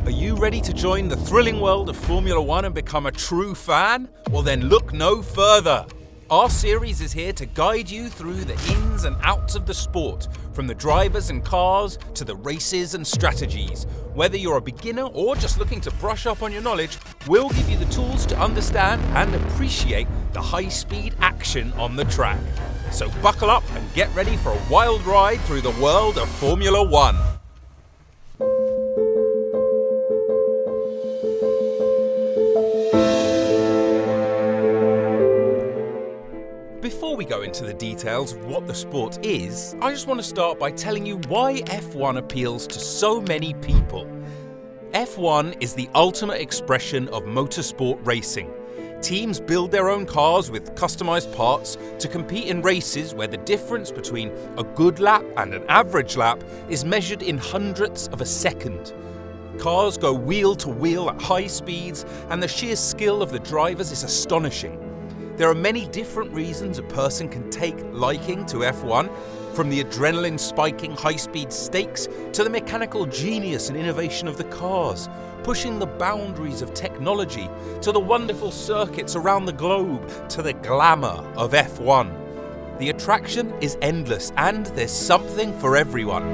Are you ready to join the thrilling world of Formula One and become a true fan? Well then look no further. Our series is here to guide you through the ins and outs of the sport, from the drivers and cars to the races and strategies. Whether you're a beginner or just looking to brush up on your knowledge, we'll give you the tools to understand and appreciate the high-speed action on the track. So buckle up and get ready for a wild ride through the world of Formula One. Before we go into the details of what the sport is, I just want to start by telling you why F1 appeals to so many people. F1 is the ultimate expression of motorsport racing. Teams build their own cars with customized parts to compete in races where the difference between a good lap and an average lap is measured in hundredths of a second. Cars go wheel to wheel at high speeds, and the sheer skill of the drivers is astonishing. There are many different reasons a person can take liking to F1, from the adrenaline-spiking high-speed stakes to the mechanical genius and innovation of the cars, pushing the boundaries of technology to the wonderful circuits around the globe to the glamour of F1. The attraction is endless, and there's something for everyone.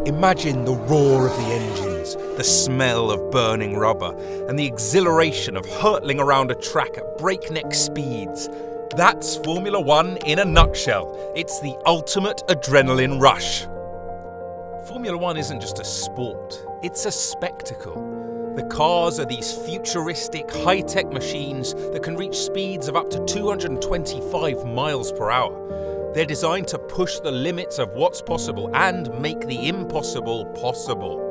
Imagine the roar of the engines, the smell of burning rubber, and the exhilaration of hurtling around a track at breakneck speeds. That's Formula One in a nutshell. It's the ultimate adrenaline rush. Formula One isn't just a sport, it's a spectacle. The cars are these futuristic, high-tech machines that can reach speeds of up to 225 miles per hour. They're designed to push the limits of what's possible and make the impossible possible.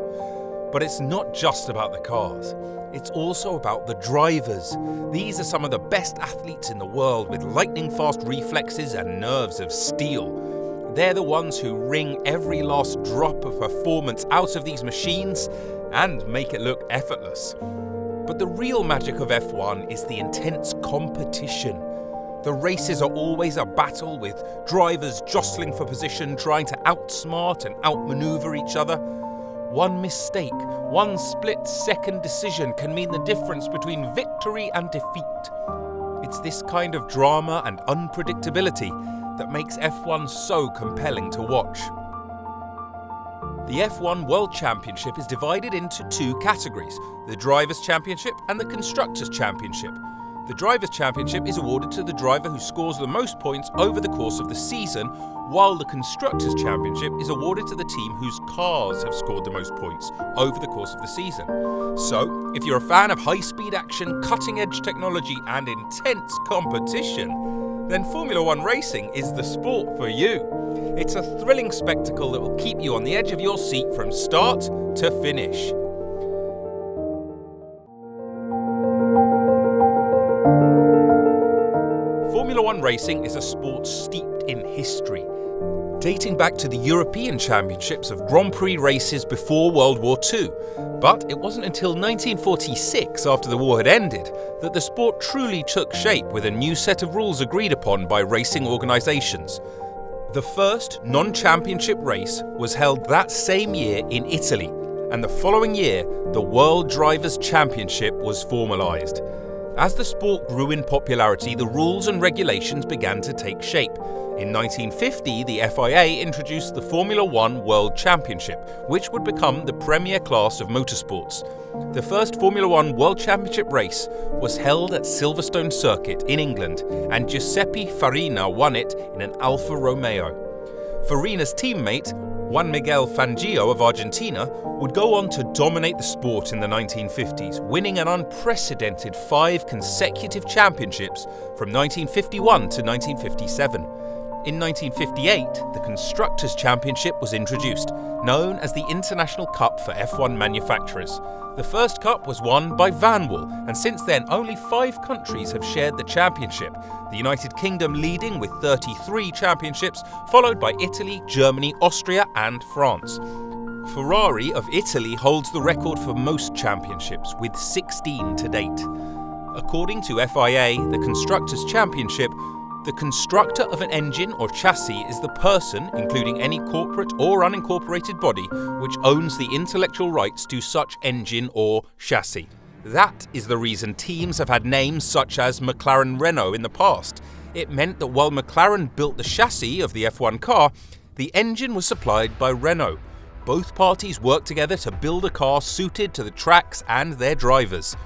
But it's not just about the cars. It's also about the drivers. These are some of the best athletes in the world with lightning-fast reflexes and nerves of steel. They're the ones who wring every last drop of performance out of these machines and make it look effortless. But the real magic of F1 is the intense competition. The races are always a battle, with drivers jostling for position, trying to outsmart and outmaneuver each other. One mistake, one split-second decision can mean the difference between victory and defeat. It's this kind of drama and unpredictability that makes F1 so compelling to watch. The F1 World Championship is divided into two categories: the Drivers' Championship and the Constructors' Championship. The Drivers' Championship is awarded to the driver who scores the most points over the course of the season, while the Constructors' Championship is awarded to the team whose cars have scored the most points over the course of the season. So, if you're a fan of high-speed action, cutting-edge technology and intense competition, then Formula One racing is the sport for you. It's a thrilling spectacle that will keep you on the edge of your seat from start to finish. Formula One racing is a sport steeped in history, dating back to the European Championships of Grand Prix races before World War II. But it wasn't until 1946, after the war had ended, that the sport truly took shape with a new set of rules agreed upon by racing organisations. The first non-championship race was held that same year in Italy, and the following year, the World Drivers' Championship was formalised. As the sport grew in popularity, the rules and regulations began to take shape. In 1950, the FIA introduced the Formula One World Championship, which would become the premier class of motorsports. The first Formula One World Championship race was held at Silverstone Circuit in England, and Giuseppe Farina won it in an Alfa Romeo. Farina's teammate, Juan Miguel Fangio of Argentina, would go on to dominate the sport in the 1950s, winning an unprecedented 5 consecutive championships from 1951 to 1957. In 1958, the Constructors' Championship was introduced, known as the International Cup for F1 manufacturers. The first cup was won by Vanwall, and since then only 5 countries have shared the championship, the United Kingdom leading with 33 championships, followed by Italy, Germany, Austria and France. Ferrari of Italy holds the record for most championships, with 16 to date. According to FIA, the Constructors' Championship, The constructor of an engine or chassis is the person, including any corporate or unincorporated body, which owns the intellectual rights to such engine or chassis. That is the reason teams have had names such as McLaren Renault in the past. It meant that while McLaren built the chassis of the F1 car, the engine was supplied by Renault. Both parties worked together to build a car suited to the tracks and their drivers.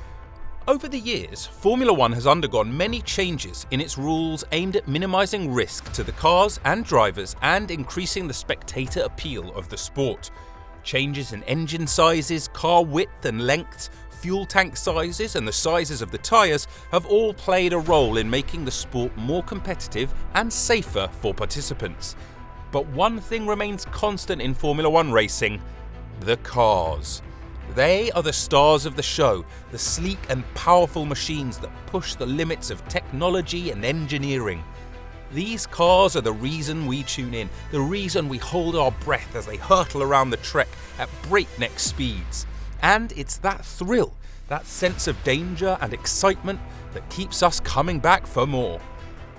Over the years, Formula One has undergone many changes in its rules aimed at minimizing risk to the cars and drivers and increasing the spectator appeal of the sport. Changes in engine sizes, car width and length, fuel tank sizes and the sizes of the tyres have all played a role in making the sport more competitive and safer for participants. But one thing remains constant in Formula One racing: the cars. They are the stars of the show, the sleek and powerful machines that push the limits of technology and engineering. These cars are the reason we tune in, the reason we hold our breath as they hurtle around the track at breakneck speeds. And it's that thrill, that sense of danger and excitement that keeps us coming back for more.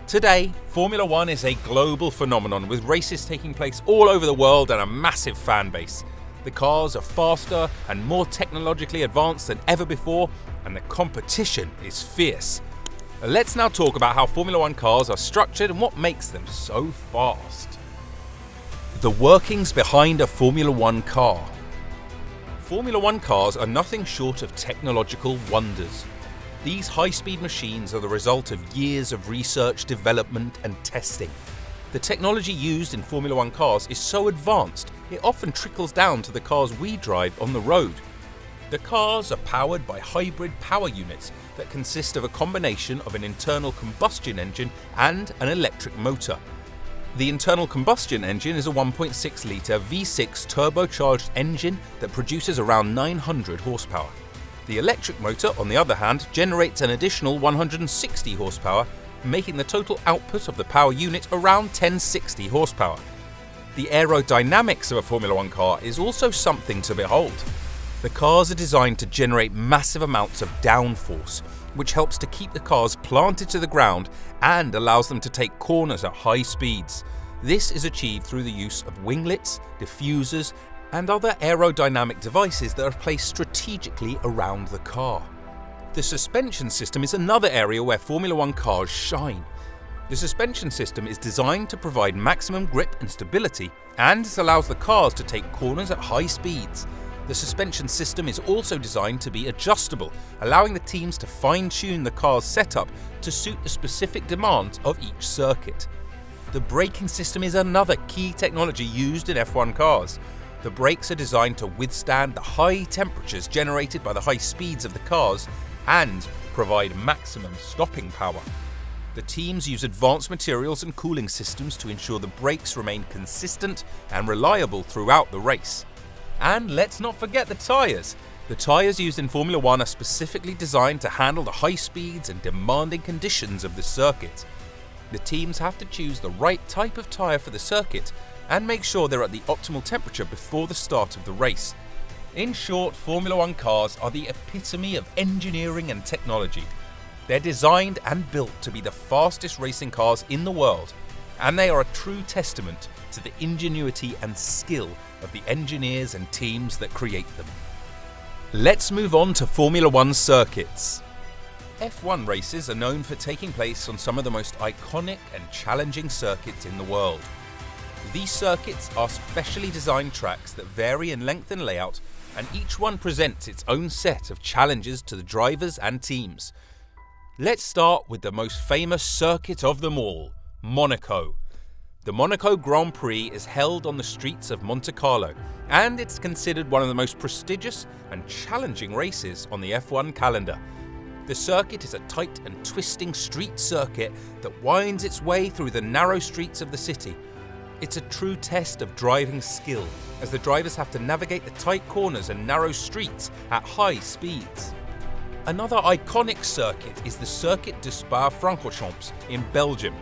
Today, Formula One is a global phenomenon with races taking place all over the world and a massive fan base. The cars are faster and more technologically advanced than ever before, and the competition is fierce. Let's now talk about how Formula One cars are structured and what makes them so fast. The workings behind a Formula One car. Formula One cars are nothing short of technological wonders. These high-speed machines are the result of years of research, development and testing. The technology used in Formula One cars is so advanced, it often trickles down to the cars we drive on the road. The cars are powered by hybrid power units that consist of a combination of an internal combustion engine and an electric motor. The internal combustion engine is a 1.6-litre V6 turbocharged engine that produces around 900 horsepower. The electric motor, on the other hand, generates an additional 160 horsepower, making the total output of the power unit around 1060 horsepower. The aerodynamics of a Formula One car is also something to behold. The cars are designed to generate massive amounts of downforce, which helps to keep the cars planted to the ground and allows them to take corners at high speeds. This is achieved through the use of winglets, diffusers, and other aerodynamic devices that are placed strategically around the car. The suspension system is another area where Formula One cars shine. The suspension system is designed to provide maximum grip and stability, and it allows the cars to take corners at high speeds. The suspension system is also designed to be adjustable, allowing the teams to fine-tune the car's setup to suit the specific demands of each circuit. The braking system is another key technology used in F1 cars. The brakes are designed to withstand the high temperatures generated by the high speeds of the cars and provide maximum stopping power. The teams use advanced materials and cooling systems to ensure the brakes remain consistent and reliable throughout the race. And let's not forget the tyres. The tyres used in Formula One are specifically designed to handle the high speeds and demanding conditions of the circuit. The teams have to choose the right type of tyre for the circuit and make sure they're at the optimal temperature before the start of the race. In short, Formula One cars are the epitome of engineering and technology. They're designed and built to be the fastest racing cars in the world, and they are a true testament to the ingenuity and skill of the engineers and teams that create them. Let's move on to Formula One circuits. F1 races are known for taking place on some of the most iconic and challenging circuits in the world. These circuits are specially designed tracks that vary in length and layout, and each one presents its own set of challenges to the drivers and teams. Let's start with the most famous circuit of them all, Monaco. The Monaco Grand Prix is held on the streets of Monte Carlo, and it's considered one of the most prestigious and challenging races on the F1 calendar. The circuit is a tight and twisting street circuit that winds its way through the narrow streets of the city. It's a true test of driving skill, as the drivers have to navigate the tight corners and narrow streets at high speeds. Another iconic circuit is the Circuit de Spa-Francorchamps in Belgium.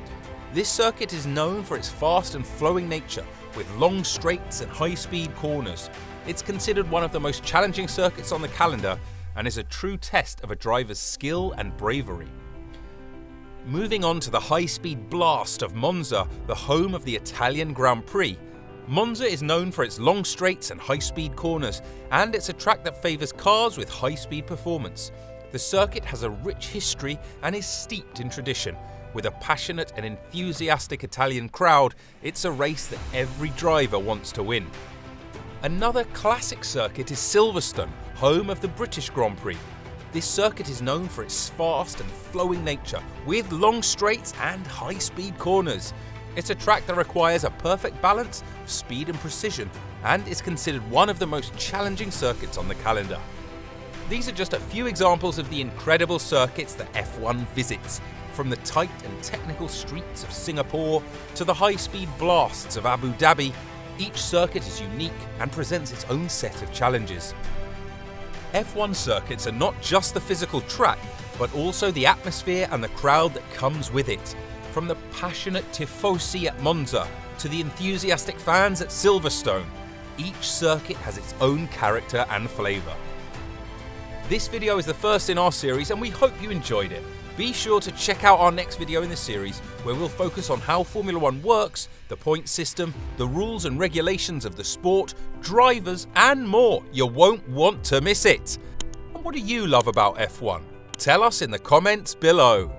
This circuit is known for its fast and flowing nature, with long straights and high-speed corners. It's considered one of the most challenging circuits on the calendar and is a true test of a driver's skill and bravery. Moving on to the high-speed blast of Monza, the home of the Italian Grand Prix. Monza is known for its long straights and high-speed corners, and it's a track that favours cars with high-speed performance. The circuit has a rich history and is steeped in tradition. With a passionate and enthusiastic Italian crowd, it's a race that every driver wants to win. Another classic circuit is Silverstone, home of the British Grand Prix. This circuit is known for its fast and flowing nature, with long straights and high-speed corners. It's a track that requires a perfect balance of speed and precision, and is considered one of the most challenging circuits on the calendar. These are just a few examples of the incredible circuits that F1 visits, from the tight and technical streets of Singapore to the high-speed blasts of Abu Dhabi. Each circuit is unique and presents its own set of challenges. F1 circuits are not just the physical track, but also the atmosphere and the crowd that comes with it. From the passionate tifosi at Monza to the enthusiastic fans at Silverstone, each circuit has its own character and flavour. This video is the first in our series and we hope you enjoyed it. Be sure to check out our next video in the series, where we'll focus on how Formula One works, the point system, the rules and regulations of the sport, drivers and more. You won't want to miss it. And what do you love about F1? Tell us in the comments below.